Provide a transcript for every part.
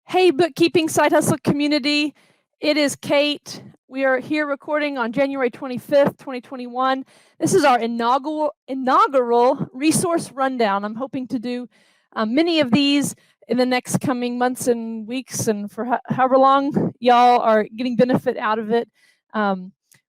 Hey, Bookkeeping Side Hustle community. It is Kate. We are here recording on January 25th, 2021. This is our inaugural resource rundown. I'm hoping to do many of these in the next coming months and weeks, and for however long y'all are getting benefit out of it,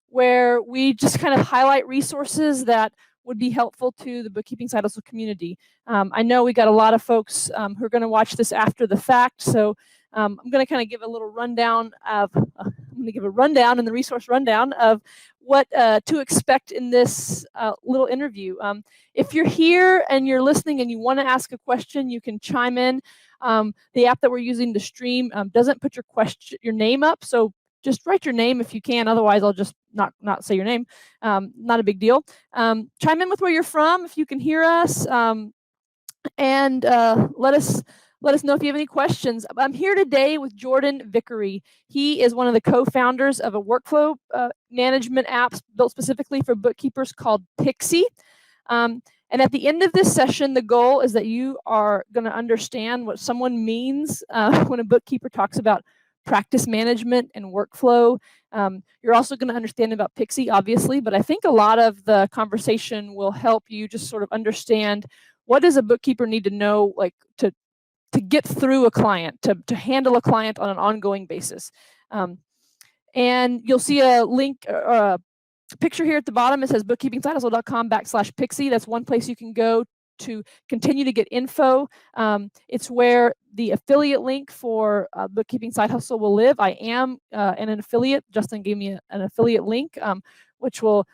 where we just kind of highlight resources that would be helpful to the Bookkeeping Side Hustle community. I know we got a lot of folks who are going to watch this after the fact, so I'm going to kind of give a little rundown of, and the resource rundown of what to expect in this little interview. If you're here and you're listening and you want to ask a question, you can chime in. The app that we're using to stream doesn't put your name up, so just write your name if you can. Otherwise, I'll just not say your name. Not a big deal. Chime in with where you're from if you can hear us, and let us know if you have any questions. I'm here today with Jordan Vickery. He is one of the co-founders of a workflow management app built specifically for bookkeepers called Pixie. And at the end of this session, the goal is that you are going to understand what someone means when a bookkeeper talks about practice management and workflow. You're also going to understand about Pixie, obviously, but I think a lot of the conversation will help you just sort of understand what does a bookkeeper need to know, like to get through a client, to handle a client on an ongoing basis. And you'll see a link, a picture here at the bottom. It says bookkeepingsidehustle.com/Pixie. That's one place you can go to continue to get info. It's where the affiliate link for Bookkeeping Side Hustle will live. I am an affiliate. Justin gave me an affiliate link, which will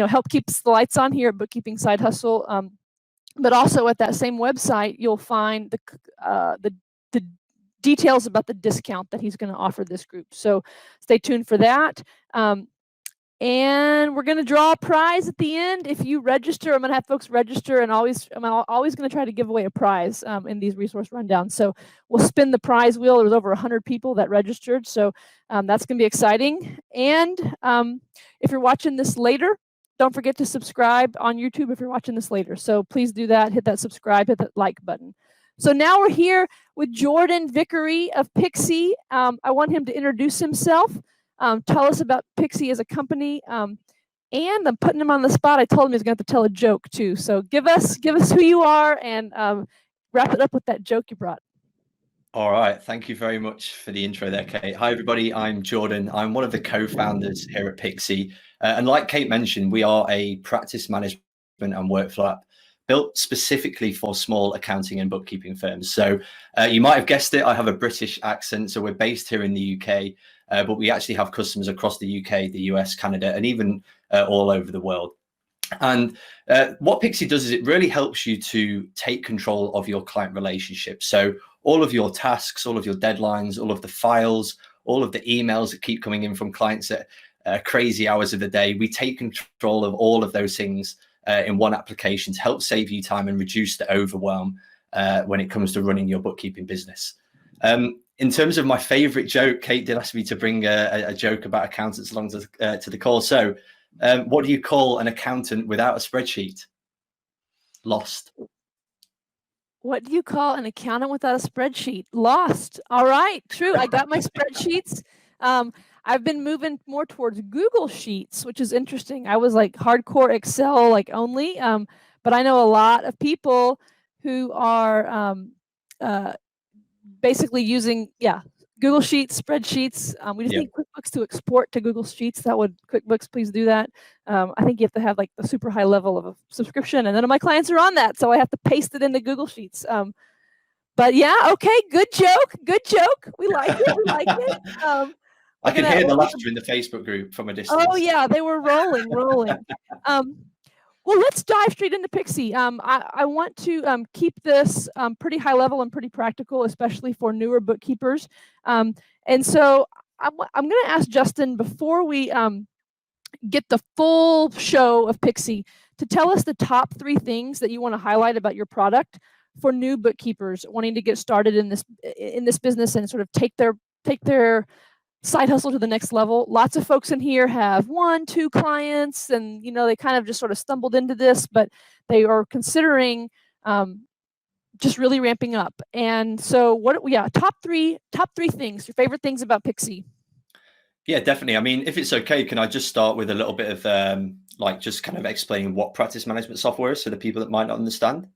help keep the lights on here at Bookkeeping Side Hustle. But also at that same website, you'll find the details about the discount that he's going to offer this group. So stay tuned for that. And we're going to draw a prize at the end. If you register, I'm going to have folks register, and I'm always going to try to give away a prize in these resource rundowns. So we'll spin the prize wheel. There's over 100 people that registered, so that's going to be exciting. And if you're watching this later, don't forget to subscribe on YouTube if you're watching this later. So please do that. Hit that subscribe, hit that like button. So now we're here with Jordan Vickery of Pixie. I want him to introduce himself. Tell us about Pixie as a company, and I'm putting him on the spot. I told him he was going to have to tell a joke too. So give us who you are, and wrap it up with that joke you brought. All right, thank you very much for the intro there, Kate. Hi everybody, I'm Jordan. I'm one of the co-founders here at Pixie, and like Kate mentioned, we are a practice management and workflow app built specifically for small accounting and bookkeeping firms. So you might have guessed it, I have a British accent, so we're based here in the UK. But we actually have customers across the UK, the US, Canada, and even all over the world. And what Pixie does is it really helps you to take control of your client relationship. So all of your tasks, all of your deadlines, all of the files, all of the emails that keep coming in from clients at crazy hours of the day, we take control of all of those things in one application to help save you time and reduce the overwhelm when it comes to running your bookkeeping business. In terms of my favorite joke, Kate did ask me to bring a joke about accountants along to the call. So what do you call an accountant without a spreadsheet? Lost. What do you call an accountant without a spreadsheet? Lost. All right, true. I got my spreadsheets. I've been moving more towards Google Sheets, which is interesting. I was like hardcore Excel like only, but I know a lot of people who are basically using Google Sheets, spreadsheets. We just need QuickBooks to export to Google Sheets. QuickBooks, please do that. I think you have to have like the super high level of a subscription, and none of my clients are on that, so I have to paste it into Google Sheets. But yeah, okay, good joke. We like it. I can hear the laughter in the Facebook group from a distance. Oh yeah, they were rolling. Well, let's dive straight into Pixie. I want to keep this pretty high level and pretty practical, especially for newer bookkeepers. And so I'm going to ask Justin, before we get the full show of Pixie, to tell us the top 3 things that you want to highlight about your product for new bookkeepers wanting to get started in this business and sort of take their side hustle to the next level. Lots of folks in here have 1, 2 clients, and they kind of just sort of stumbled into this, but they are considering just really ramping up. And so top three things, your favorite things about Pixie. Yeah, definitely. I mean, if it's okay, can I just start with a little bit of like just kind of explaining what practice management software is for the people that might not understand?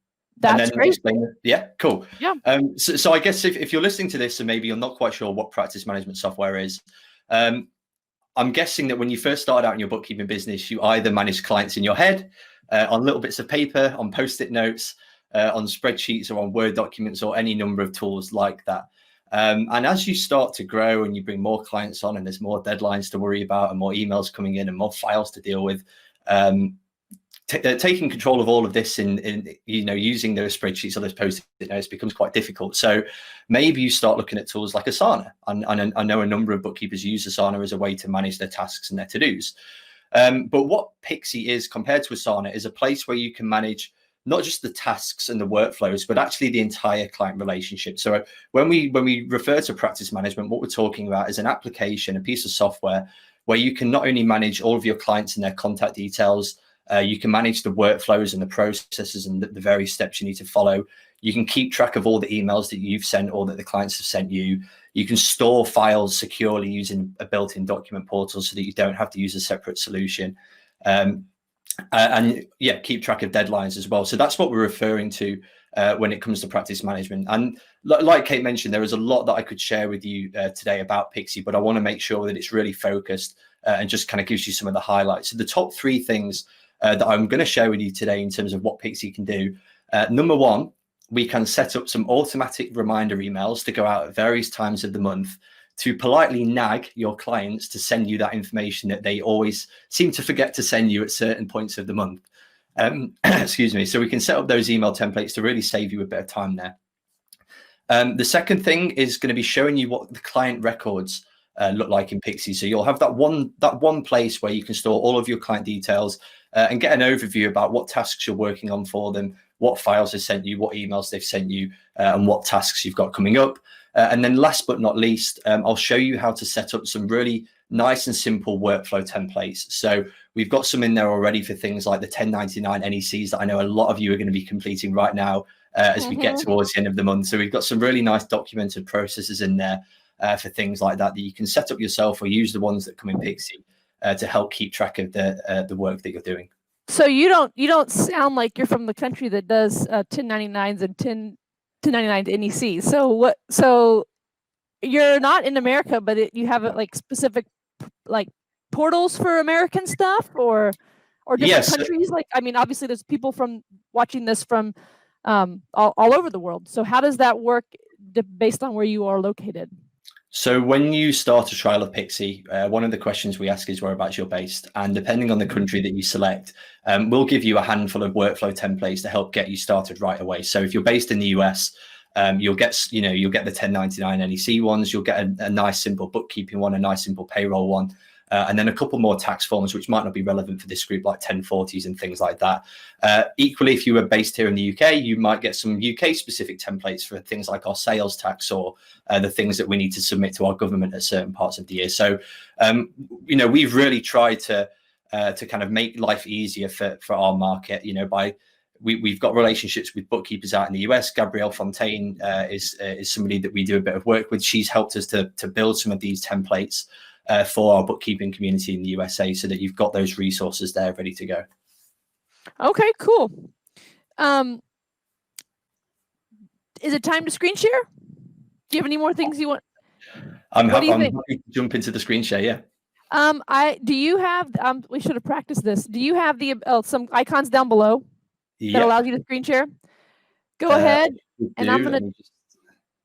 And That's then great. explain it. Yeah, cool. Yeah. So I guess if you're listening to this and maybe you're not quite sure what practice management software is, I'm guessing that when you first started out in your bookkeeping business, you either managed clients in your head, on little bits of paper, on post-it notes, on spreadsheets, or on Word documents, or any number of tools like that. And as you start to grow and you bring more clients on, and there's more deadlines to worry about, and more emails coming in, and more files to deal with, taking control of all of this in using those spreadsheets or those post-it notes becomes quite difficult. So maybe you start looking at tools like Asana, and I know a number of bookkeepers use Asana as a way to manage their tasks and their to-dos. But what Pixie is compared to Asana is a place where you can manage not just the tasks and the workflows, but actually the entire client relationship. So when we refer to practice management, what we're talking about is an application, a piece of software where you can not only manage all of your clients and their contact details, you can manage the workflows and the processes and the various steps you need to follow. You can keep track of all the emails that you've sent or that the clients have sent you. You can store files securely using a built-in document portal so that you don't have to use a separate solution. And yeah, keep track of deadlines as well. So that's what we're referring to when it comes to practice management. And like Kate mentioned, there is a lot that I could share with you today about Pixie, but I want to make sure that it's really focused and just kind of gives you some of the highlights. So the top three things that I'm going to share with you today in terms of what Pixie can do. Number one, we can set up some automatic reminder emails to go out at various times of the month to politely nag your clients to send you that information that they always seem to forget to send you at certain points of the month. Excuse me. So we can set up those email templates to really save you a bit of time there. The second thing is going to be showing you what the client records look like in Pixie. So you'll have that one place where you can store all of your client details and get an overview about what tasks you're working on for them, what files they've sent you, what emails they've sent you, and what tasks you've got coming up. And then last but not least, I'll show you how to set up some really nice and simple workflow templates. So we've got some in there already for things like the 1099 NECs that I know a lot of you are going to be completing right now as we get towards the end of the month. So we've got some really nice documented processes in there for things like that you can set up yourself or use the ones that come in Pixie to help keep track of the work that you're doing. So you don't sound like you're from the country that does 1099s and 1099 NECs. So you're not in America, but you have like specific like portals for American stuff or different countries. Like, I mean, obviously there's people from watching this from all over the world. So how does that work based on where you are located? So when you start a trial of Pixie, one of the questions we ask is whereabouts you're based. And depending on the country that you select, we'll give you a handful of workflow templates to help get you started right away. So if you're based in the US, you'll get the 1099 NEC ones, you'll get a nice simple bookkeeping one, a nice simple payroll one, and then a couple more tax forms, which might not be relevant for this group, like 1040s and things like that. Equally, if you were based here in the UK, you might get some UK specific templates for things like our sales tax or the things that we need to submit to our government at certain parts of the year. So, we've really tried to kind of make life easier for our market, we've got relationships with bookkeepers out in the US. Gabrielle Fontaine is somebody that we do a bit of work with. She's helped us to build some of these templates for our bookkeeping community in the USA so that you've got those resources there ready to go. Okay, cool. Is it time to screen share? Do you have any more things you want? I'm happy to jump into the screen share, yeah. Do you have, we should have practiced this. Do you have some icons down below that allows you to screen share? Go ahead. And I'm going to just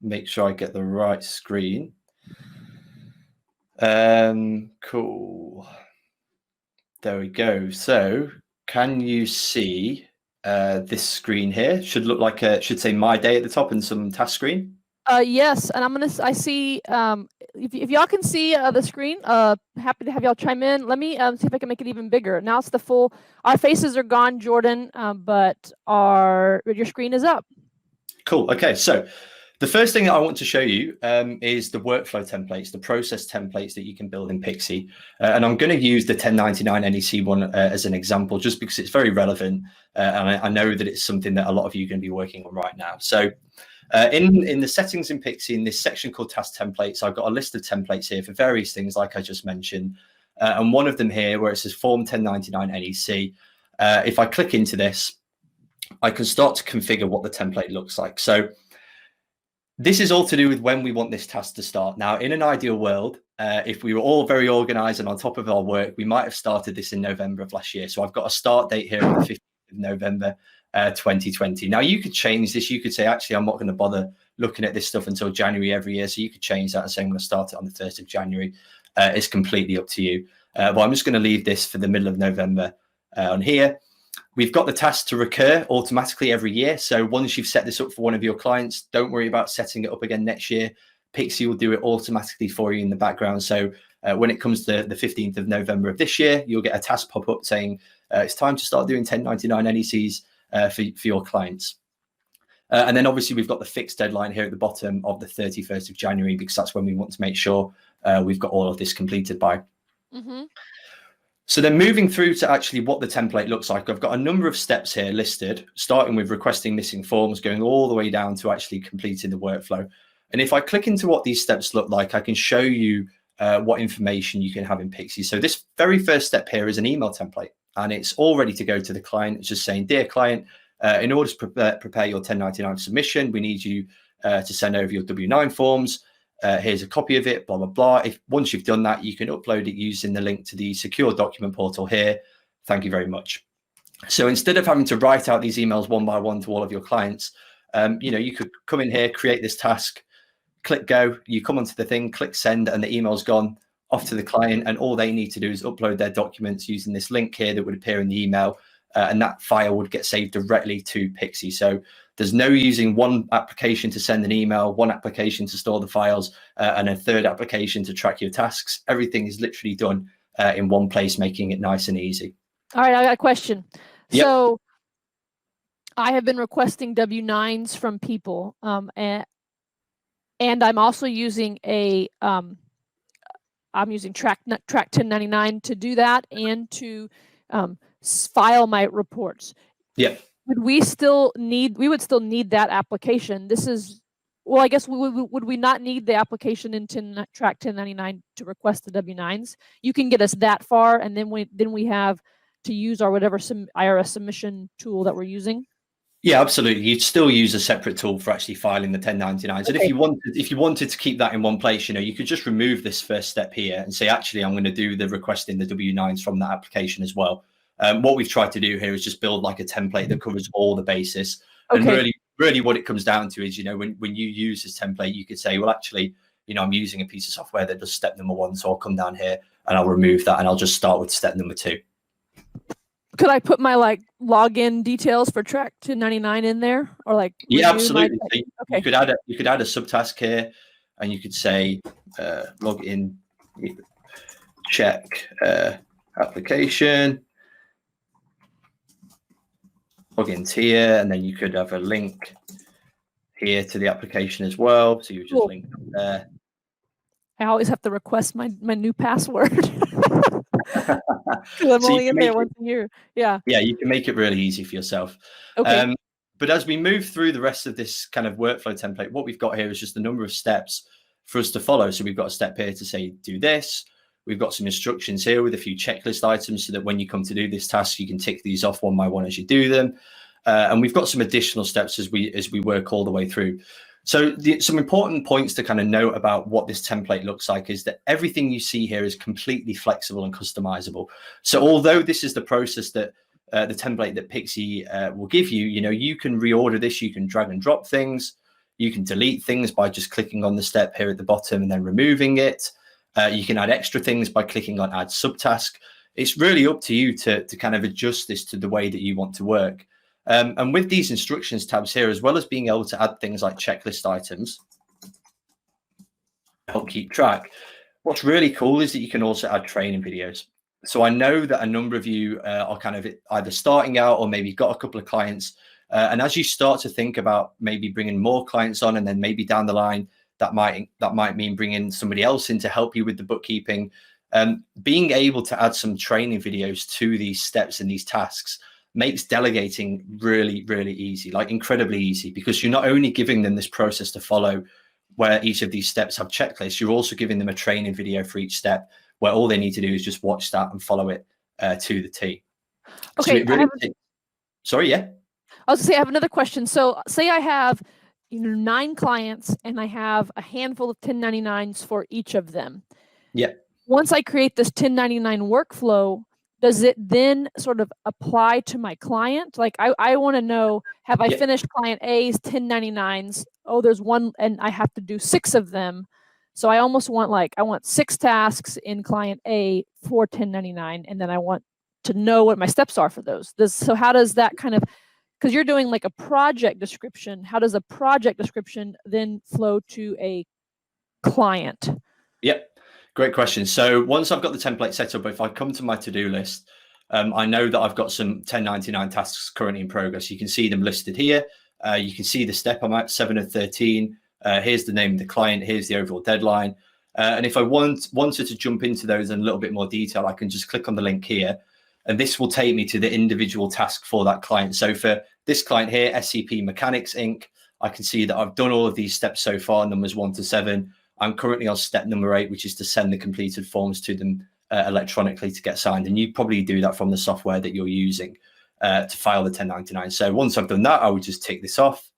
make sure I get the right screen. Cool. There we go. So can you see this screen here? Should look like should say my day at the top and some task screen. Yes, and I see if y'all can see the screen, happy to have y'all chime in. Let me see if I can make it even bigger. Now it's the full, our faces are gone, Jordan, but your screen is up. Cool. Okay, so The first thing that I want to show you is the workflow templates, the process templates that you can build in Pixie. And I'm going to use the 1099 NEC one as an example, just because it's very relevant. And I know that it's something that a lot of you are going to be working on right now. So in the settings in Pixie, in this section called task templates, I've got a list of templates here for various things, like I just mentioned. And one of them here where it says Form 1099 NEC, if I click into this, I can start to configure what the template looks like. So this is all to do with when we want this task to start. Now, in an ideal world, if we were all very organized and on top of our work, we might have started this in November of last year. So I've got a start date here of the 15th of November, 2020. Now, you could change this. You could say, actually, I'm not going to bother looking at this stuff until January every year. So you could change that and say, I'm going to start it on the 1st of January. It's completely up to you. But I'm just going to leave this for the middle of November on here. We've got the task to recur automatically every year. So once you've set this up for one of your clients, don't worry about setting it up again next year. Pixie will do it automatically for you in the background. So when it comes to the 15th of November of this year, you'll get a task pop up saying it's time to start doing 1099 NECs for your clients. And then obviously we've got the fixed deadline here at the bottom of the 31st of January, because that's when we want to make sure we've got all of this completed by. Mm-hmm. So then moving through to actually what the template looks like, I've got a number of steps here listed, starting with requesting missing forms, going all the way down to actually completing the workflow. And if I click into what these steps look like, I can show you what information you can have in Pixie. So this very first step here is an email template, and it's all ready to go to the client. It's just saying, dear client, in order to prepare your 1099 submission, we need you to send over your W-9 forms. Here's a copy of it, blah, blah, blah. Once you've done that, you can upload it using the link to the secure document portal here. Thank you very much. So instead of having to write out these emails one by one to all of your clients, you could come in here, create this task, click go, you come onto the thing, click send, and the email's gone off to the client. And all they need to do is upload their documents using this link here that would appear in the email. And that file would get saved directly to Pixie. So there's no using one application to send an email, one application to store the files, and a third application to track your tasks. Everything is literally done in one place, making it nice and easy. All right, I got a question. Yep. So I have been requesting W-9s from people, and I'm also using I'm using Track 1099 to do that and to file my reports. Yeah. We would still need that application. I guess would we not need the application in Track 1099 to request the W-9s? You can get us that far, and then we have to use our whatever IRS submission tool that we're using. Yeah, absolutely. You'd still use a separate tool for actually filing the 1099s. Okay. And if you wanted to keep that in one place, you could just remove this first step here and say, actually, I'm going to do the requesting the W-9s from that application as well. What we've tried to do here is just build like a template that covers all the bases. Okay. And really what it comes down to is, when you use this template, you could say, well, actually, I'm using a piece of software that does step number 1. So I'll come down here and I'll remove that and I'll just start with step number 2. Could I put my login details for Track 1099 in there, or Yeah, absolutely. Okay. You could add a subtask here, and you could say login check application. Plugins here, and then you could have a link here to the application as well. So you just link there. I always have to request my new password. I'm only in there once a year. Yeah. Yeah, you can make it really easy for yourself. Okay. But as we move through the rest of this kind of workflow template, what we've got here is just a number of steps for us to follow. So we've got a step here to say, do this. We've got some instructions here with a few checklist items so that when you come to do this task, you can tick these off one by one as you do them. And we've got some additional steps as we work all the way through. So some important points to kind of note about what this template looks like is that everything you see here is completely flexible and customizable. So although this is the process that the template that Pixie will give you, you can reorder this, you can drag and drop things, you can delete things by just clicking on the step here at the bottom and then removing it. You can add extra things by clicking on add subtask. It's really up to you to kind of adjust this to the way that you want to work. And with these instructions tabs here, as well as being able to add things like checklist items, help keep track, what's really cool is that you can also add training videos. So I know that a number of you are kind of either starting out or maybe got a couple of clients And as you start to think about maybe bringing more clients on, and then maybe down the line, that might mean bringing somebody else in to help you with the bookkeeping. Being able to add some training videos to these steps and these tasks makes delegating really, really easy, like incredibly easy, because you're not only giving them this process to follow where each of these steps have checklists, you're also giving them a training video for each step where all they need to do is just watch that and follow it to the T. Okay. So it really sorry, yeah. I was gonna say, I have another question. So say I have 9 clients and I have a handful of 1099s for each of them. Yeah. Once I create this 1099 workflow, does it then sort of apply to my client? Like I want to know, have I finished client A's 1099s? Oh, there's one and I have to do 6 of them. So I almost want I want 6 tasks in client A for 1099, and then I want to know what my steps are for those. So how does that kind of, because you're doing like a project description, how does a project description then flow to a client? Yep. Great question. So once I've got the template set up, if I come to my to-do list, I know that I've got some 1099 tasks currently in progress. You can see them listed here. You can see the step I'm at, 7 of 13. Here's the name of the client. Here's the overall deadline. And if I wanted to jump into those in a little bit more detail, I can just click on the link here. And this will take me to the individual task for that client. So for this client here, SCP Mechanics Inc., I can see that I've done all of these steps so far, numbers 1 to 7. I'm currently on step number 8, which is to send the completed forms to them electronically to get signed. And you probably do that from the software that you're using to file the 1099. So once I've done that, I would just tick this off.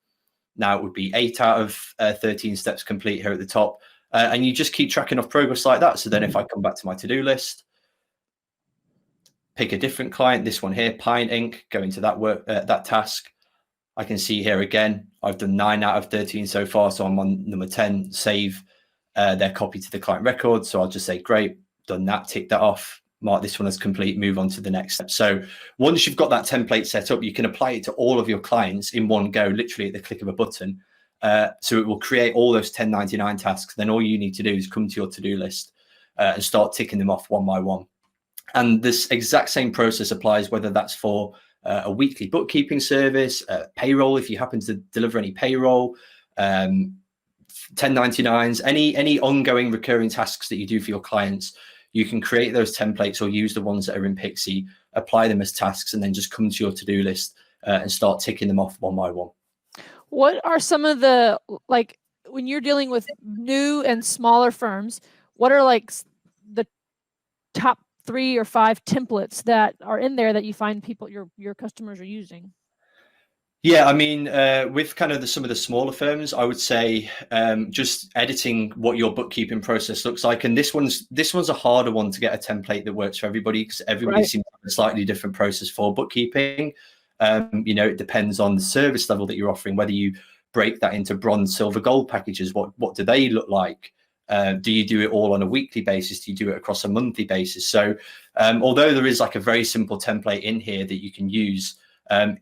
Now it would be 8 out of 13 steps complete here at the top. And you just keep tracking off progress like that. So then if I come back to my to-do list, pick a different client, this one here, Pine Inc., go into that task. I can see here again, I've done 9 out of 13 so far. So I'm on number 10, save their copy to the client record. So I'll just say, great, done that, tick that off, mark this one as complete, move on to the next step. So once you've got that template set up, you can apply it to all of your clients in one go, literally at the click of a button. So it will create all those 1099 tasks. Then all you need to do is come to your to-do list and start ticking them off one by one. And this exact same process applies whether that's for a weekly bookkeeping service, payroll, if you happen to deliver any payroll, 1099s, any ongoing recurring tasks that you do for your clients. You can create those templates or use the ones that are in Pixie, apply them as tasks, and then just come to your to-do list and start ticking them off one by one. What are some of the, like, when you're dealing with new and smaller firms, what are like the top 3 or 5 templates that are in there that you find people, your customers are using? Yeah, I mean, with kind of some of the smaller firms, I would say just editing what your bookkeeping process looks like. And this one's a harder one to get a template that works for everybody, because everybody seems to have a slightly different process for bookkeeping. It depends on the service level that you're offering, whether you break that into bronze, silver, gold packages. What do they look like? Do you do it all on a weekly basis? Do you do it across a monthly basis? So although there is like a very simple template in here that you can use,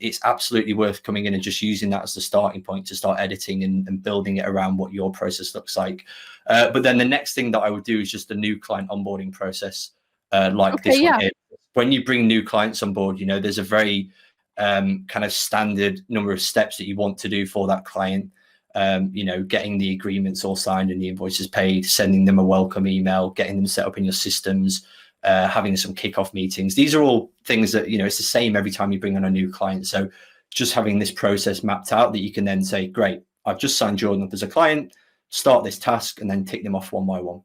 it's absolutely worth coming in and just using that as the starting point to start editing and building it around what your process looks like. But then the next thing that I would do is just a new client onboarding process like this one here. When you bring new clients on board, there's a very kind of standard number of steps that you want to do for that client. Getting the agreements all signed and the invoices paid, sending them a welcome email, getting them set up in your systems, having some kickoff meetings. These are all things that, it's the same every time you bring on a new client. So just having this process mapped out that you can then say, great, I've just signed Jordan up as a client, start this task, and then tick them off one by one.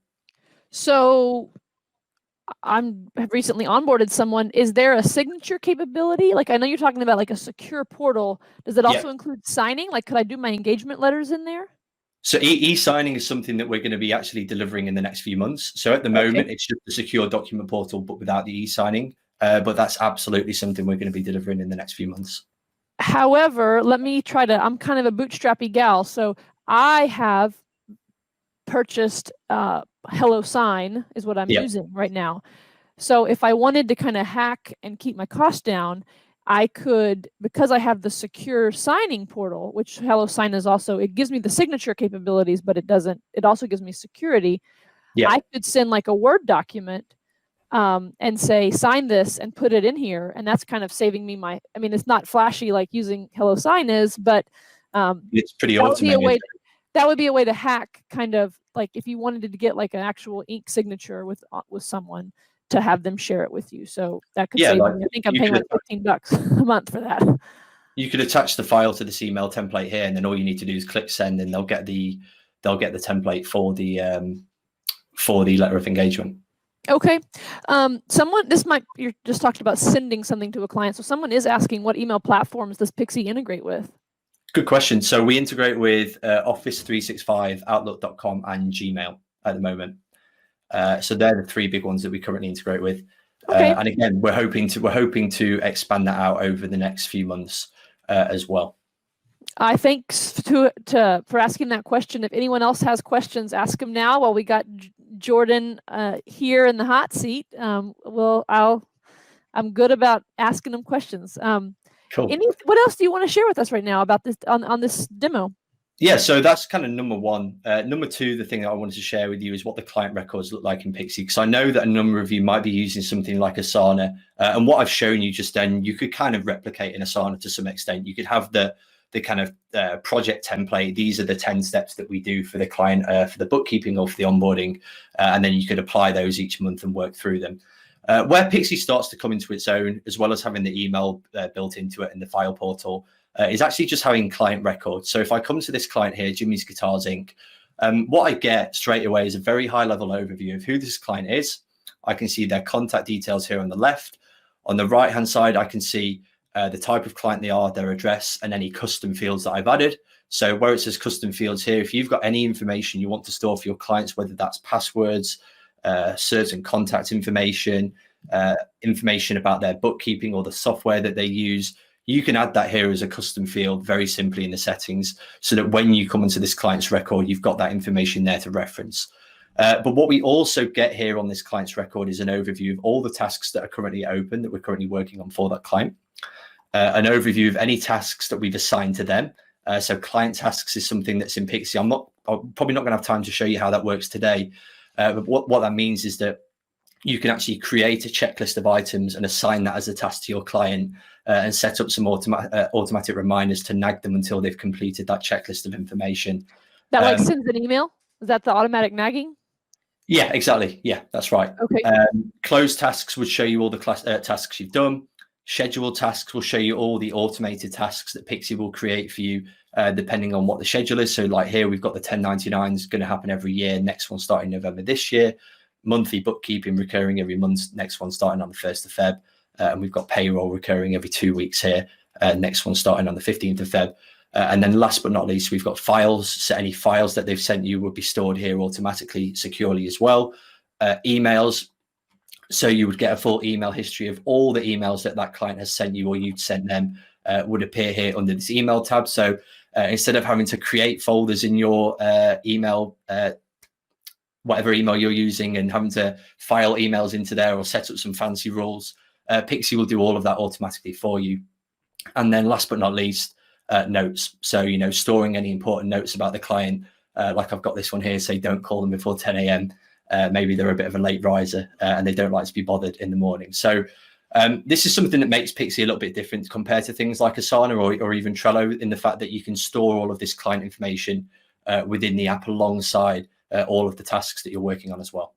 So have recently onboarded someone. Is there a signature capability? Like, I know you're talking about like a secure portal. Does it also include signing? Like, could I do my engagement letters in there? So e-signing is something that we're going to be actually delivering in the next few months. So at the moment, it's just a secure document portal, but without the e-signing. But that's absolutely something we're going to be delivering in the next few months. However, I'm kind of a bootstrappy gal. So I have purchased HelloSign is what I'm using right now. So if I wanted to kind of hack and keep my costs down, I could, because I have the secure signing portal, which HelloSign is also, it gives me the signature capabilities, but it also gives me security. I could send like a Word document and say, sign this and put it in here. And that's kind of saving me I mean, it's not flashy like using HelloSign is, but it's pretty that would be a automated. way. That would be a way to hack, kind of like if you wanted to get like an actual ink signature with someone, to have them share it with you. So that could save me. I think I'm paying like $15 a month for that. You could attach the file to this email template here, and then all you need to do is click send, and they'll get the template for the letter of engagement. Okay. You're just talking about sending something to a client. So someone is asking, what email platforms does Pixie integrate with? Good question. So we integrate with Office 365, Outlook.com, and Gmail at the moment. So they're the three big ones that we currently integrate with. Okay. And again, we're hoping to expand that out over the next few months as well. I thanks for asking that question. If anyone else has questions, ask them now while we got Jordan here in the hot seat. I'm good about asking them questions. Cool. What else do you want to share with us right now about this on this demo? Yeah, so that's kind of number one. Number two, the thing that I wanted to share with you is what the client records look like in Pixie, because I know that a number of you might be using something like Asana, and what I've shown you just then, you could kind of replicate in Asana to some extent. You could have the kind of project template. These are the 10 steps that we do for the client for the bookkeeping or for the onboarding, and then you could apply those each month and work through them. Where Pixie starts to come into its own, as well as having the email built into it in the file portal, is actually just having client records. So if I come to this client here, Jimmy's Guitars Inc., what I get straight away is a very high level overview of who this client is. I can see their contact details here on the left. On the right hand side, I can see the type of client they are, their address, and any custom fields that I've added. So where it says custom fields here, if you've got any information you want to store for your clients, whether that's passwords, certain contact information, information about their bookkeeping or the software that they use, you can add that here as a custom field very simply in the settings, so that when you come into this client's record, you've got that information there to reference. But what we also get here on this client's record is an overview of all the tasks that are currently open, that we're currently working on for that client, an overview of any tasks that we've assigned to them. So client tasks is something that's in Pixie. I'm probably not going to have time to show you how that works today. But what that means is that you can actually create a checklist of items and assign that as a task to your client, and set up some automatic reminders to nag them until they've completed that checklist of information. That like sends an email? Is that the automatic nagging? Yeah, exactly. Yeah, that's right. Okay. Closed tasks would show you all the tasks you've done. Scheduled tasks will show you all the automated tasks that Pixie will create for you, depending on what the schedule is. So like here, we've got the 1099s going to happen every year. Next one starting November this year. Monthly bookkeeping recurring every month. Next one starting on the 1st of Feb. And we've got payroll recurring every 2 weeks here. Next one starting on the 15th of Feb. And then last but not least, we've got files. So any files that they've sent you will be stored here automatically, securely as well. Emails. So you would get a full email history of all the emails that client has sent you or you'd sent them, would appear here under this email tab. So instead of having to create folders in your email, whatever email you're using, and having to file emails into there or set up some fancy rules, Pixie will do all of that automatically for you. And then last but not least, notes. So, storing any important notes about the client, like I've got this one here, say don't call them before 10 a.m. Maybe they're a bit of a late riser and they don't like to be bothered in the morning. So this is something that makes Pixie a little bit different compared to things like Asana or even Trello, in the fact that you can store all of this client information within the app alongside all of the tasks that you're working on as well.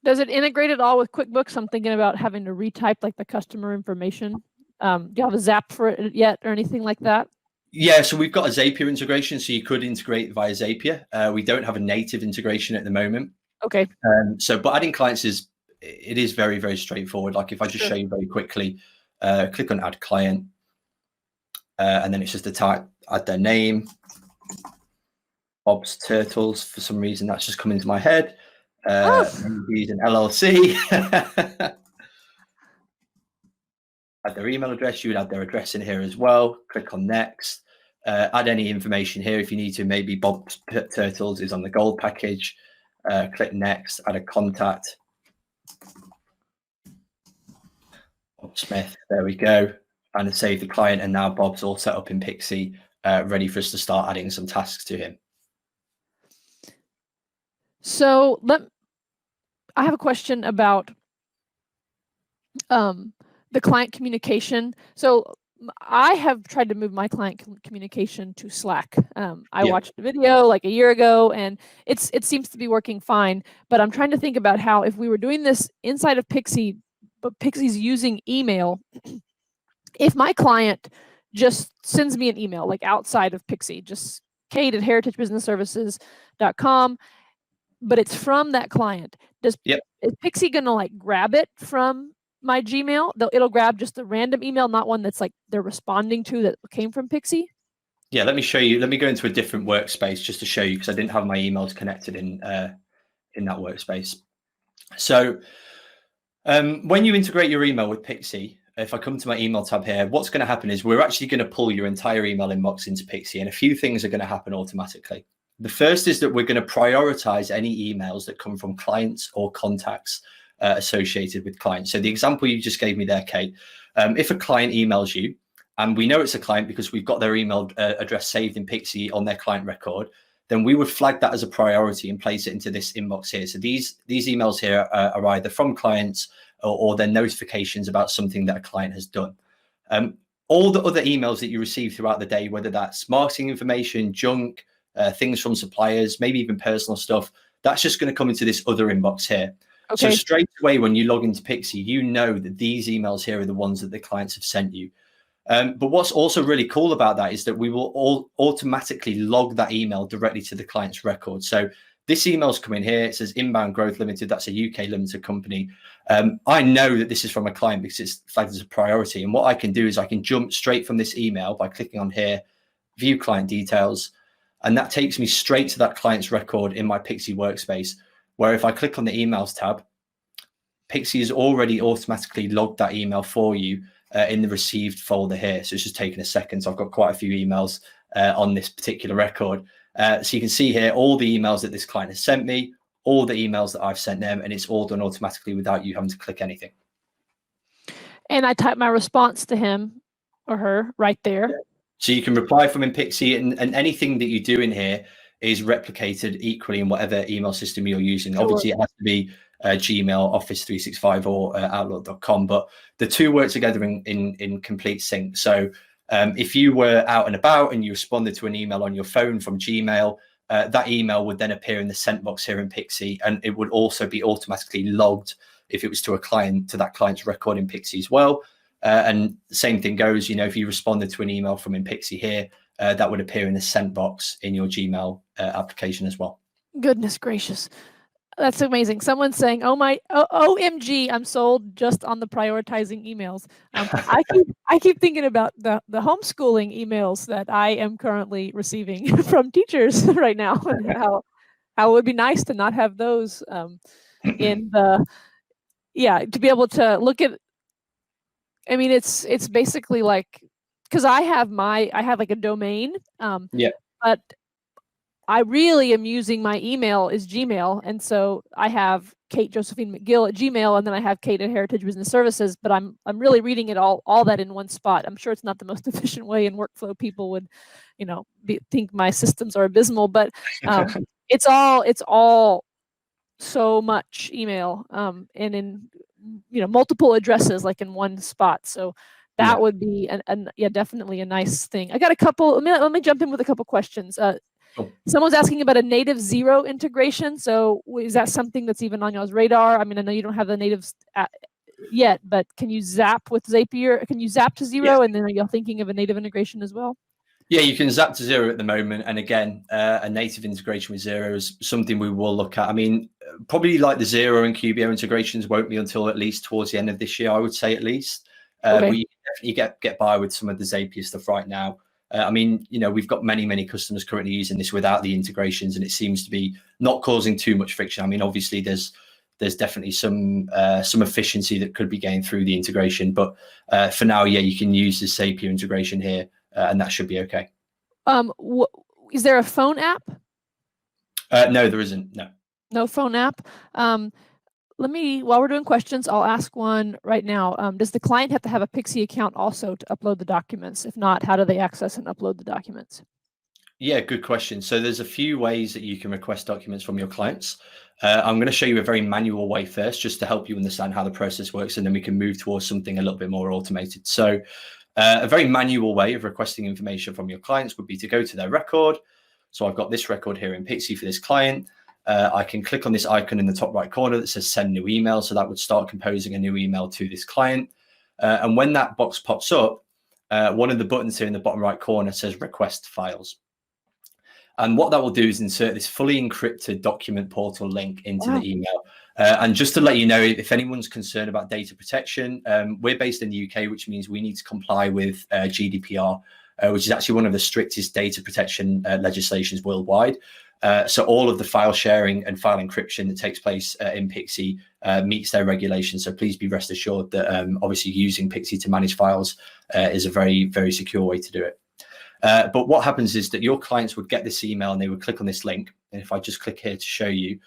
Does it integrate it all with QuickBooks? I'm thinking about having to retype like the customer information. Do you have a Zap for it yet or anything like that? Yeah, so we've got a Zapier integration, so you could integrate via Zapier. We don't have a native integration at the moment. Okay. But adding clients is very, very straightforward. Like if I just show you very quickly, click on add client, and then it's just add their name. Bob's Turtles, for some reason that's just come into my head. He's an LLC. Add their email address. You would add their address in here as well. Click on next. Add any information here if you need to. Maybe Bob's Turtles is on the gold package. Click next. Add a contact. Bob Smith. There we go. And save the client. And now Bob's all set up in Pixie, ready for us to start adding some tasks to him. So I have a question about the client communication. So I have tried to move my client communication to Slack. I watched a video like a year ago, and it seems to be working fine. But I'm trying to think about how, if we were doing this inside of Pixie, but Pixie's using email, if my client just sends me an email, like outside of Pixie, just kate@heritagebusinessservices.com, but it's from that client, is Pixie gonna like grab it from my Gmail? It'll grab just a random email, not one that's like they're responding to that came from Pixie? Yeah, let me show you. Let me go into a different workspace just to show you, because I didn't have my emails connected in that workspace. So when you integrate your email with Pixie, if I come to my email tab here, what's going to happen is we're actually going to pull your entire email inbox into Pixie, and a few things are going to happen automatically. The first is that we're going to prioritize any emails that come from clients or contacts associated with clients. So the example you just gave me there, Kate, if a client emails you, and we know it's a client because we've got their email address saved in Pixie on their client record, then we would flag that as a priority and place it into this inbox here. So these emails here are either from clients or they're notifications about something that a client has done. All the other emails that you receive throughout the day, whether that's marketing information, junk, things from suppliers, maybe even personal stuff, that's just going to come into this other inbox here. Okay. So straight away when you log into Pixie, you know that these emails here are the ones that the clients have sent you. But what's also really cool about that is that we will all automatically log that email directly to the client's record. So this email's come in here. It says Inbound Growth Limited. That's a UK limited company. I know that this is from a client because it's flagged as a priority. And what I can do is I can jump straight from this email by clicking on here, view client details. And that takes me straight to that client's record in my Pixie workspace, where if I click on the emails tab, Pixie has already automatically logged that email for you in the received folder here. So it's just taking a second. So I've got quite a few emails on this particular record. So you can see here all the emails that this client has sent me, all the emails that I've sent them, and it's all done automatically without you having to click anything. And I type my response to him or her right there. Yeah. So you can reply from in Pixie, and anything that you do in here is replicated equally in whatever email system you're using. Sure. Obviously, it has to be Gmail, Office 365, or Outlook.com, but the two work together in complete sync. So if you were out and about and you responded to an email on your phone from Gmail, that email would then appear in the sent box here in Pixie, and it would also be automatically logged if it was to a client, to that client's record in Pixie as well. And the same thing goes, you know, if you responded to an email from in Pixie here, that would appear in the sent box in your Gmail application as well. Goodness gracious. That's amazing. Someone's saying, OMG, I'm sold just on the prioritizing emails. I keep thinking about the homeschooling emails that I am currently receiving from teachers right now, and how it would be nice to not have those in the, to be able to look at. I mean, it's basically like, because I have like a domain, but I really am using my email is Gmail. And so I have Kate Josephine McGill at Gmail, and then I have Kate at Heritage Business Services, but I'm really reading it all that in one spot. I'm sure it's not the most efficient way, and workflow people would, think my systems are abysmal, but it's all so much email, and in, multiple addresses, like in one spot. So that would be definitely a nice thing. I got a couple, let me jump in with a couple questions. Someone's asking about a native Xero integration. So is that something that's even on y'all's radar? I mean, I know you don't have the natives yet, but can you zap with Zapier? Can you zap to Xero? And then are y'all thinking of a native integration as well? Yeah, you can zap to Xero at the moment. And again, a native integration with Xero is something we will look at. I mean, probably like the Xero and QBO integrations won't be until at least towards the end of this year, I would say at least. But you can definitely get by with some of the Zapier stuff right now. I mean, we've got many customers currently using this without the integrations, and it seems to be not causing too much friction. I mean, obviously there's definitely some efficiency that could be gained through the integration, but for now, you can use the Zapier integration here, and that should be okay. Is there a phone app? No, there isn't. No phone app. While we're doing questions, I'll ask one right now. Does the client have to have a Pixie account also to upload the documents? If not, how do they access and upload the documents? Yeah, good question. So there's a few ways that you can request documents from your clients. I'm going to show you a very manual way first, just to help you understand how the process works, and then we can move towards something a little bit more automated. So a very manual way of requesting information from your clients would be to go to their record. So I've got this record here in Pixie for this client. I can click on this icon in the top right corner that says send new email. So that would start composing a new email to this client. And when that box pops up, one of the buttons here in the bottom right corner says request files. And what that will do is insert this fully encrypted document portal link into the email. And just to let you know, if anyone's concerned about data protection, we're based in the UK, which means we need to comply with GDPR, which is actually one of the strictest data protection legislations worldwide. So all of the file sharing and file encryption that takes place in Pixie meets their regulations. So please be rest assured that obviously using Pixie to manage files is a very, very secure way to do it. But what happens is that your clients would get this email and they would click on this link. And if I just click here to show you,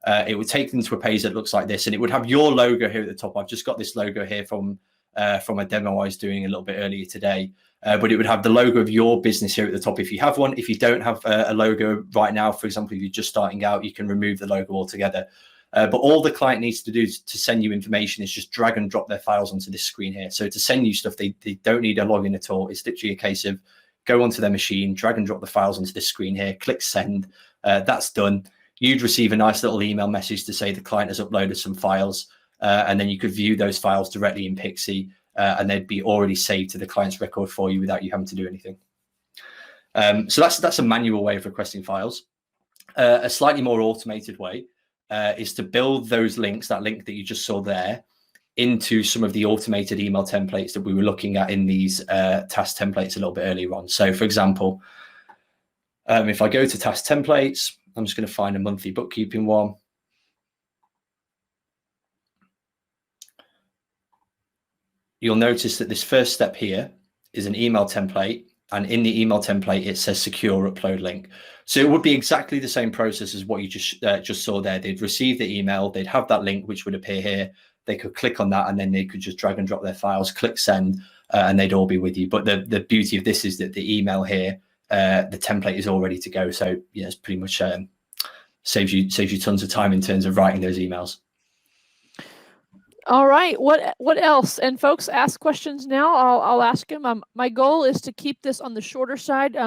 it would take them to a page that looks like this, and it would have your logo here at the top. I've just got this logo here from a demo I was doing a little bit earlier today. But it would have the logo of your business here at the top if you have one. If you don't have a logo right now, for example, if you're just starting out, you can remove the logo altogether. But all the client needs to do to send you information is just drag and drop their files onto this screen here. So to send you stuff, they don't need a login at all. It's literally a case of go onto their machine, drag and drop the files onto this screen here, click send. That's done. You'd receive a nice little email message to say the client has uploaded some files, and then you could view those files directly in Pixie, and they'd be already saved to the client's record for you without you having to do anything. So that's a manual way of requesting files. A slightly more automated way is to build those links, that link that you just saw there, into some of the automated email templates that we were looking at in these task templates a little bit earlier on. So for example, if I go to task templates, I'm just going to find a monthly bookkeeping one. You'll notice that this first step here is an email template, and in the email template, it says secure upload link. So it would be exactly the same process as what you just saw there. They'd receive the email, they'd have that link, which would appear here. They could click on that, and then they could just drag and drop their files, click send, and they'd all be with you. But the beauty of this is that the email here, the template is all ready to go. So yeah, it's pretty much saves you tons of time in terms of writing those emails. All right. What else? And folks, ask questions now. I'll ask them. My goal is to keep this on the shorter side.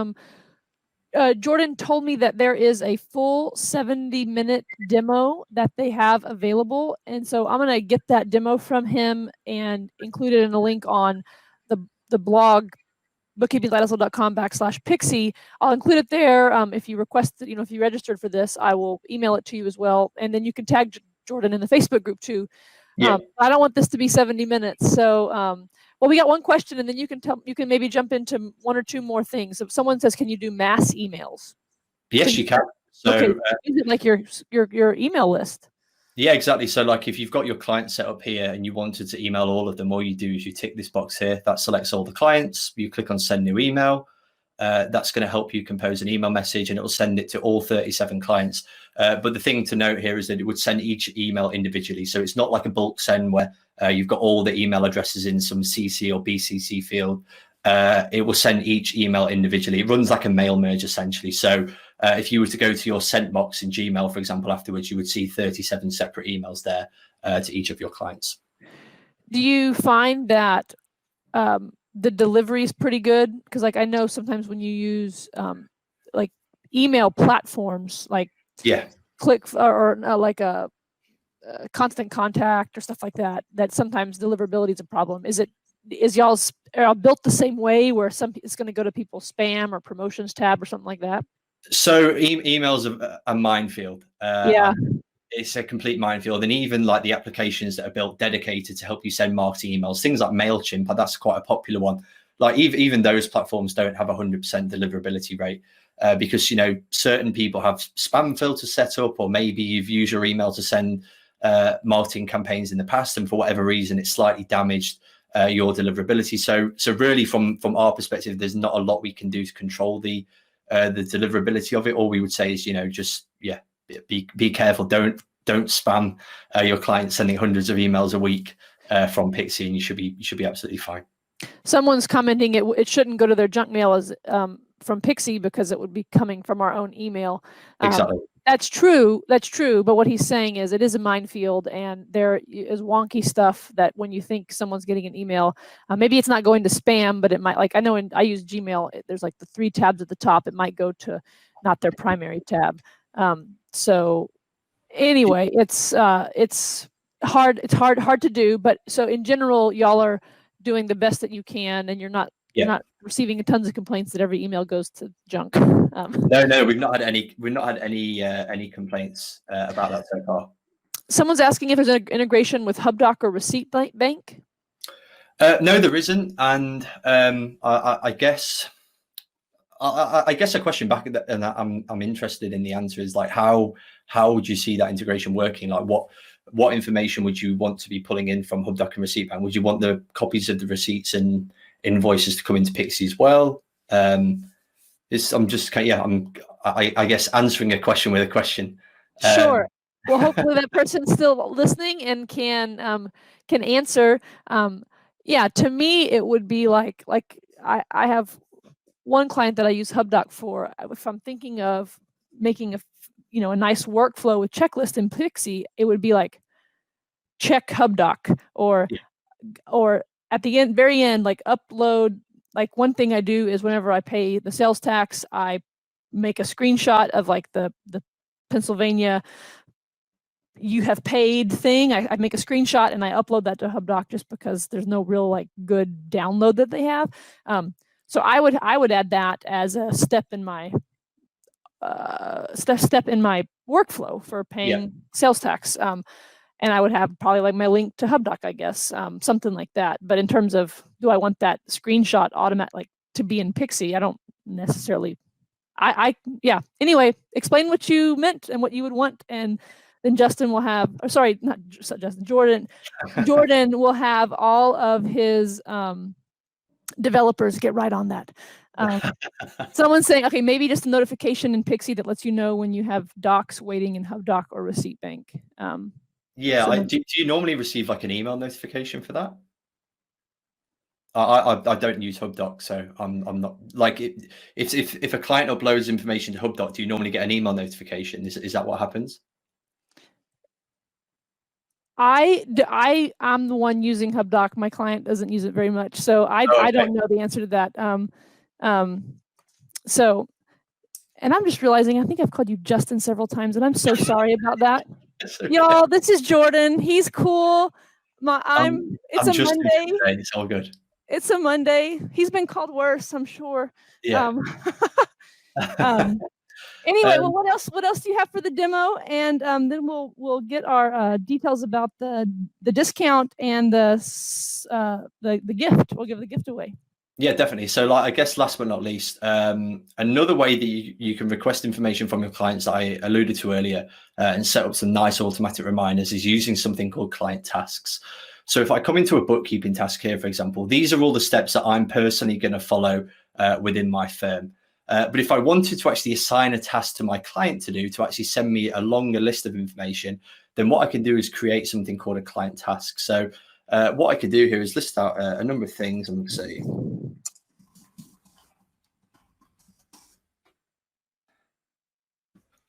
Jordan told me that there is a full 70-minute demo that they have available. And so I'm going to get that demo from him and include it in a link on the blog, bookkeeping.com/Pixie. I'll include it there. If you requested, if you registered for this, I will email it to you as well. And then you can tag Jordan in the Facebook group too. Yeah. I don't want this to be 70 minutes. So, well, we got one question, and then you can maybe jump into one or two more things. If someone says, "Can you do mass emails?" Yes, you can. So, okay. Is it like your email list? Yeah, exactly. So, like if you've got your client set up here and you wanted to email all of them, all you do is you tick this box here that selects all the clients. You click on send new email. That's going to help you compose an email message, and it will send it to all 37 clients. But the thing to note here is that it would send each email individually. So it's not like a bulk send where you've got all the email addresses in some CC or BCC field. It will send each email individually. It runs like a mail merge essentially. So if you were to go to your sent box in Gmail, for example, afterwards, you would see 37 separate emails there to each of your clients. Do you find that the delivery is pretty good? Because like I know sometimes when you use like email platforms like Click or like a Constant Contact or stuff like that, that sometimes deliverability is a problem. Is y'all's built the same way where it's going to go to people's spam or promotions tab or something like that? So emails are a minefield. Yeah. It's a complete minefield, and even like the applications that are built dedicated to help you send marketing emails, things like MailChimp, that's quite a popular one. Like even those platforms don't have 100% deliverability rate because certain people have spam filters set up, or maybe you've used your email to send marketing campaigns in the past, and for whatever reason it's slightly damaged your deliverability. So really from our perspective, there's not a lot we can do to control the deliverability of it. All we would say is just be careful. Don't spam your clients sending hundreds of emails a week from Pixie, and you should be absolutely fine. Someone's commenting it shouldn't go to their junk mail as from Pixie because it would be coming from our own email. Exactly. That's true. That's true. But what he's saying is it is a minefield, and there is wonky stuff that when you think someone's getting an email, maybe it's not going to spam, but it might, like I know I use Gmail, there's like the 3 tabs at the top. It might go to not their primary tab. So anyway, it's hard. It's hard to do. But so in general, y'all are doing the best that you can, and you're not receiving tons of complaints that every email goes to junk. No, we've not had any complaints about that so far. Someone's asking if there's an integration with HubDoc or Receipt Bank. No, there isn't, and I guess a question back, and I'm interested in the answer is like how would you see that integration working? Like what information would you want to be pulling in from HubDoc and Receipt Bank? Would you want the copies of the receipts and invoices to come into Pixie as well? I'm just I guess answering a question with a question. Sure. Well, hopefully that person's still listening and can answer. Yeah, to me it would be like I have one client that I use HubDoc for. If I'm thinking of making a nice workflow with checklist in Pixie, it would be like check HubDoc or at the end, very end, like upload. Like one thing I do is whenever I pay the sales tax, I make a screenshot of like the Pennsylvania you have paid thing. I make a screenshot and I upload that to HubDoc just because there's no real like good download that they have. So I would add that as a step in my step in my workflow for paying sales tax. And I would have probably like my link to HubDoc, I guess, something like that. But in terms of do I want that screenshot automatic like to be in Pixie, I don't necessarily. Yeah. Anyway, explain what you meant and what you would want, and then Justin will have. Or sorry, not Justin. Jordan. Jordan will have all of his developers get right on that. Someone's saying, okay, maybe just a notification in Pixie that lets you know when you have docs waiting in HubDoc or Receipt Bank. Do you normally receive like an email notification for that? I don't use HubDoc, so I'm not like if a client uploads information to HubDoc, do you normally get an email notification? Is that what happens? I'm the one using HubDoc. My client doesn't use it very much, so I don't know the answer to that. So, and I'm just realizing I think I've called you Justin several times, and I'm so sorry about that. Okay. Y'all, this is Jordan. He's cool. It's a Monday. It's all good. It's a Monday. He's been called worse, I'm sure. Yeah. Anyway, well, what else do you have for the demo? And then we'll get our details about the discount and the gift. We'll give the gift away. Yeah, definitely. So like, I guess last but not least, another way that you can request information from your clients that I alluded to earlier and set up some nice automatic reminders is using something called client tasks. So if I come into a bookkeeping task here, for example, these are all the steps that I'm personally going to follow within my firm. But if I wanted to actually assign a task to my client to do, to actually send me a longer list of information, then what I can do is create something called a client task. So what I could do here is list out a number of things. I'm going to say,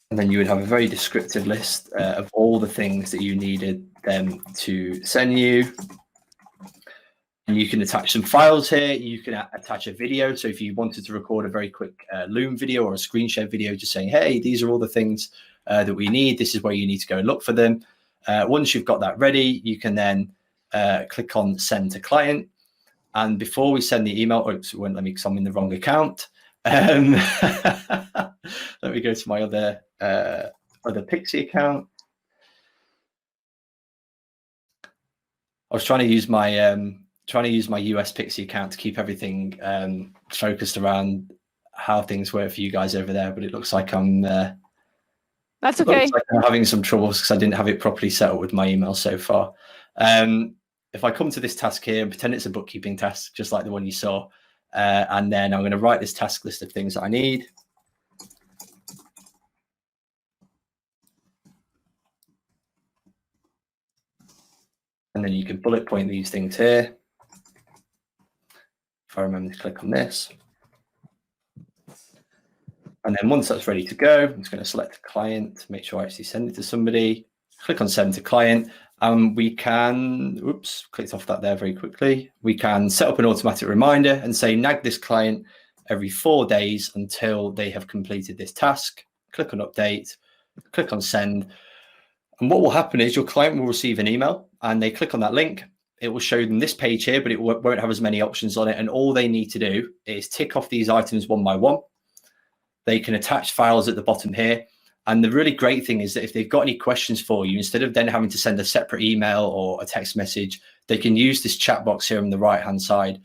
and then you would have a very descriptive list of all the things that you needed them to send you. And you can attach some files here. You can attach a video. So if you wanted to record a very quick Loom video or a screen share video, just saying, hey, these are all the things that we need. This is where you need to go and look for them. Once you've got that ready, you can then click on send to client. And before we send the email, oops, it won't let me because I'm in the wrong account. Let me go to my other Pixie account. I was trying to use my US Pixie account to keep everything focused around how things work for you guys over there, but it looks like that's okay. Looks like I'm having some troubles because I didn't have it properly set up with my email so far. If I come to this task here and pretend it's a bookkeeping task, just like the one you saw, and then I'm going to write this task list of things that I need. And then you can bullet point these things here. If I remember to click on this. And then once that's ready to go, I'm just going to select a client, make sure I actually send it to somebody, click on send to client, and we can, oops, clicked off that there very quickly. We can set up an automatic reminder and say, nag this client every 4 days until they have completed this task. Click on update, click on send. And what will happen is your client will receive an email and they click on that link. It will show them this page here, but it won't have as many options on it. And all they need to do is tick off these items one by one. They can attach files at the bottom here. And the really great thing is that if they've got any questions for you, instead of then having to send a separate email or a text message, they can use this chat box here on the right-hand side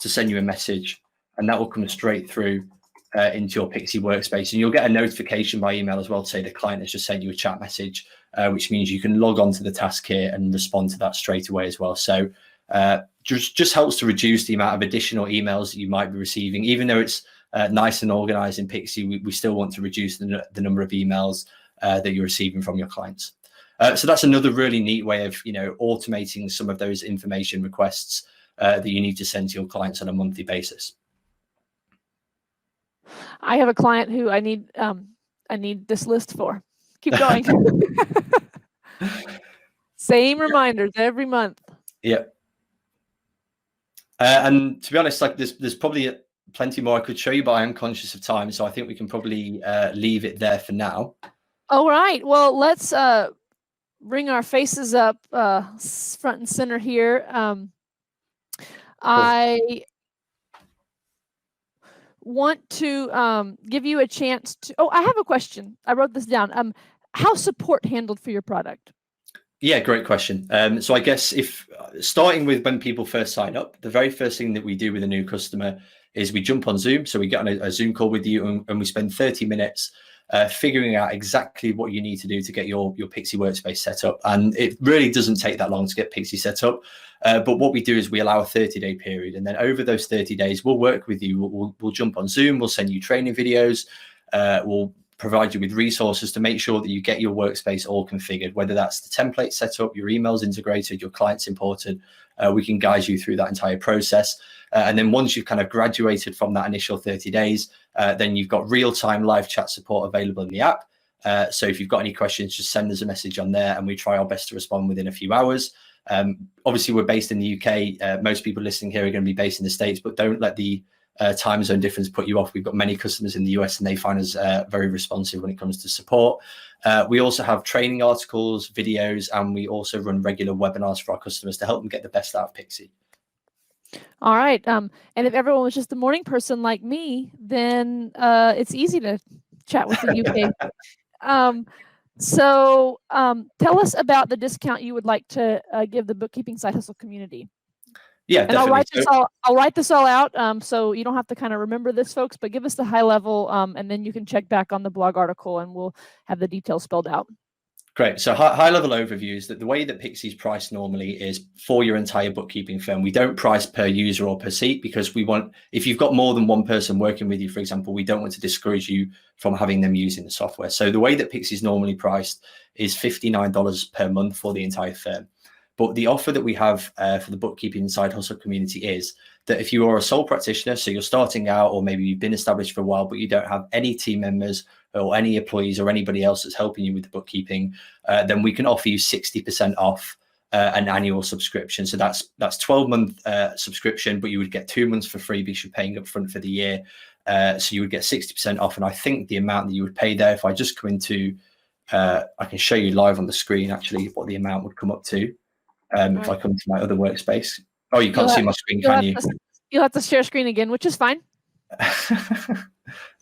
to send you a message, and that will come straight through into your Pixie workspace. And you'll get a notification by email as well to say the client has just sent you a chat message, which means you can log on to the task here and respond to that straight away as well. So just helps to reduce the amount of additional emails that you might be receiving. Even though it's nice and organized in Pixie, we still want to reduce the number of emails that you're receiving from your clients. So that's another really neat way of automating some of those information requests that you need to send to your clients on a monthly basis. I have a client who I need this list for. Keep going. Same reminders every month. Yeah. And to be honest, like there's probably plenty more I could show you, but I am conscious of time, so I think we can probably leave it there for now. All right. Well, let's bring our faces up front and center here. I want to give you a chance to. Oh, I have a question. I wrote this down. How's support handled for your product? Yeah, great question. So I guess if starting with when people first sign up, the very first thing that we do with a new customer is we jump on Zoom. So we get on a Zoom call with you and we spend 30 minutes figuring out exactly what you need to do to get your Pixie workspace set up. And it really doesn't take that long to get Pixie set up. But what we do is we allow a 30-day period. And then over those 30 days, we'll work with you. We'll jump on Zoom. We'll send you training videos. We'll provide you with resources to make sure that you get your workspace all configured, whether that's the template set up, your emails integrated, your clients imported. We can guide you through that entire process. And then once you've kind of graduated from that initial 30 days, then you've got real-time live chat support available in the app. So if you've got any questions, just send us a message on there and we try our best to respond within a few hours. Obviously, we're based in the UK. Most people listening here are going to be based in the States, but don't let the time zone difference put you off. We've got many customers in the US and they find us very responsive when it comes to support. We also have training articles, videos, and we also run regular webinars for our customers to help them get the best out of Pixie. All right. And if everyone was just a morning person like me, then it's easy to chat with the UK. So tell us about the discount you would like to give the Bookkeeping Side Hustle community. Yeah, and definitely. I'll write this all out, so you don't have to kind of remember this, folks, but give us the high level, and then you can check back on the blog article and we'll have the details spelled out. Great. So high level overview is that the way that Pixie's priced normally is for your entire bookkeeping firm. We don't price per user or per seat because we want, if you've got more than one person working with you, for example, we don't want to discourage you from having them using the software. So the way that Pixie's normally priced is $59 per month for the entire firm. But the offer that we have for the Bookkeeping Side Hustle community is that if you are a sole practitioner, so you're starting out, or maybe you've been established for a while, but you don't have any team members or any employees or anybody else that's helping you with the bookkeeping, then we can offer you 60% off an annual subscription. So that's 12-month subscription, but you would get 2 months for free because you're paying up front for the year. So you would get 60% off. And I think the amount that you would pay there, if I just come into, I can show you live on the screen actually what the amount would come up to. If I come to my other workspace. Oh, you can't see my screen, can you? You'll have to share screen again, which is fine.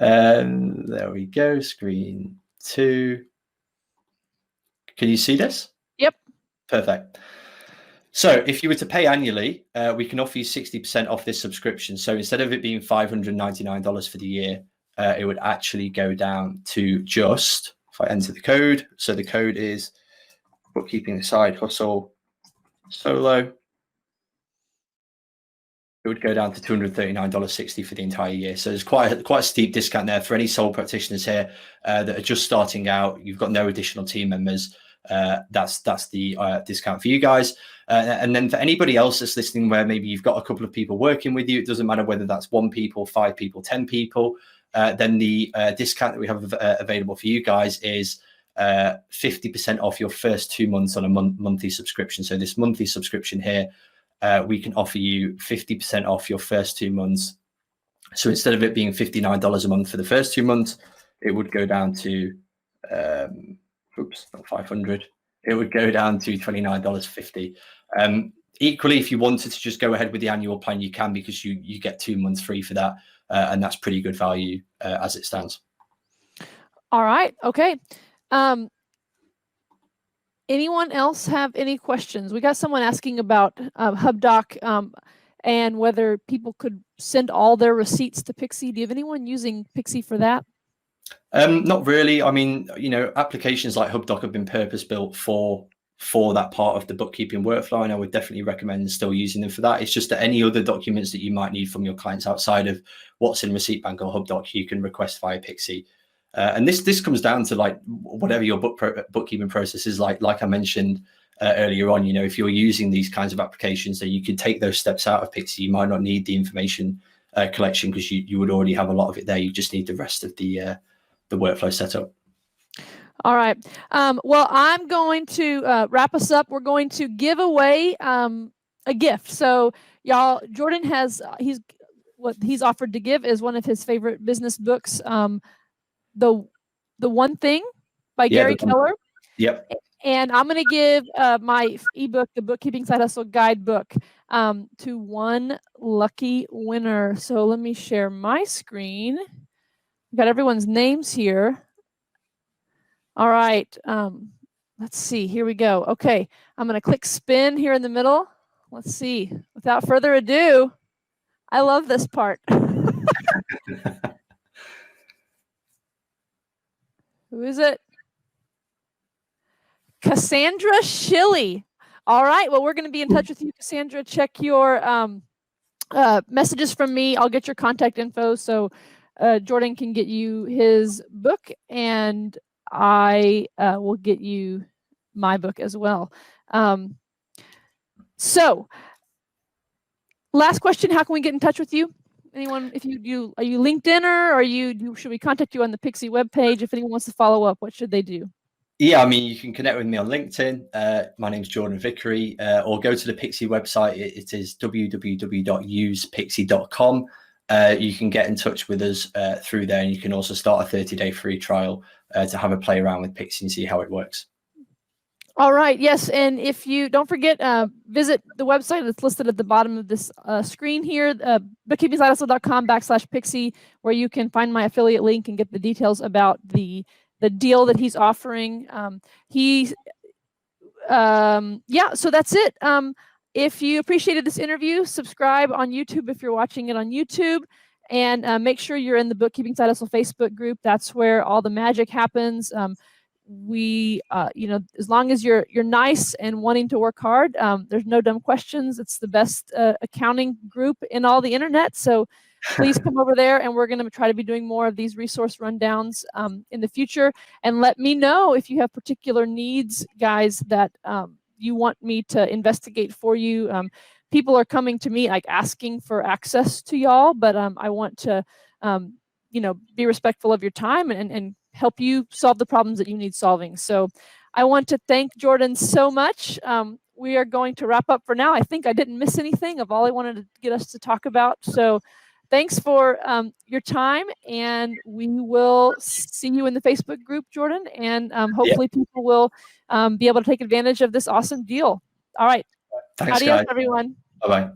There we go, screen 2. Can you see this? Yep. Perfect. So if you were to pay annually, we can offer you 60% off this subscription. So instead of it being $599 for the year, it would actually go down to just, if I enter the code, so the code is Bookkeeping Side Hustle Solo, it would go down to $239.60 for the entire year. So there's quite a steep discount there for any sole practitioners here that are just starting out. You've got no additional team members. That's the discount for you guys. And then for anybody else that's listening, where maybe you've got a couple of people working with you, it doesn't matter whether that's 1 people, 5 people, 10 people. then the discount that we have available for you guys is 50% off your first 2 months on a monthly subscription. So this monthly subscription here, we can offer you 50% off your first 2 months. So instead of it being $59 a month for the first 2 months, it would go down to, not 500. It would go down to $29.50. Equally, if you wanted to just go ahead with the annual plan, you can, because you get 2 months free for that. And that's pretty good value as it stands. All right. Okay. Anyone else have any questions? We got someone asking about HubDoc and whether people could send all their receipts to Pixie. Do you have anyone using Pixie for that? Not really. I mean, applications like HubDoc have been purpose-built for that part of the bookkeeping workflow, and I would definitely recommend still using them for that. It's just that any other documents that you might need from your clients outside of what's in Receipt Bank or HubDoc, you can request via Pixie. And this comes down to like whatever your bookkeeping process is like I mentioned earlier on. If you're using these kinds of applications, then you can take those steps out of Pixie. You might not need the information collection because you would already have a lot of it there. You just need the rest of the workflow set up. All right. Well, I'm going to wrap us up. We're going to give away a gift. So y'all, Jordan has what he's offered to give is one of his favorite business books, the One Thing by Gary Keller. Yep. And I'm going to give my ebook, the Bookkeeping Side Hustle Guidebook, to one lucky winner. So let me share my screen. We've got everyone's names here. All right. Let's see. Here we go. Okay. I'm going to click spin here in the middle. Let's see. Without further ado, I love this part. Who is it? Cassandra Shilley. All right. Well, we're going to be in touch with you, Cassandra. Check your messages from me. I'll get your contact info so Jordan can get you his book, and I will get you my book as well. So last question, how can we get in touch with you? Anyone, if are you LinkedIn, or should we contact you on the Pixie webpage? If anyone wants to follow up, what should they do? Yeah, I mean, you can connect with me on LinkedIn. My name's Jordan Vickery, or go to the Pixie website. It is www.usepixie.com. You can get in touch with us through there, and you can also start a 30-day free trial to have a play around with Pixie and see how it works. All right. Yes. And if you don't forget, visit the website that's listed at the bottom of this screen here, bookkeepingsidehustle.com/Pixie, where you can find my affiliate link and get the details about the deal that he's offering. Yeah, so that's it. If you appreciated this interview, subscribe on YouTube if you're watching it on YouTube, and make sure you're in the Bookkeeping Side Hustle Facebook group. That's where all the magic happens. As long as you're nice and wanting to work hard, there's no dumb questions. It's the best accounting group in all the internet. So please come over there, and we're going to try to be doing more of these resource rundowns in the future. And let me know if you have particular needs, guys, that you want me to investigate for you. People are coming to me like asking for access to y'all, but I want to be respectful of your time and help you solve the problems that you need solving. So I want to thank Jordan so much. We are going to wrap up for now. I think I didn't miss anything of all I wanted to get us to talk about. So thanks for your time, and we will see you in the Facebook group, Jordan, and hopefully people will be able to take advantage of this awesome deal. All right. Thanks, Adios, guys. everyone. Bye-bye.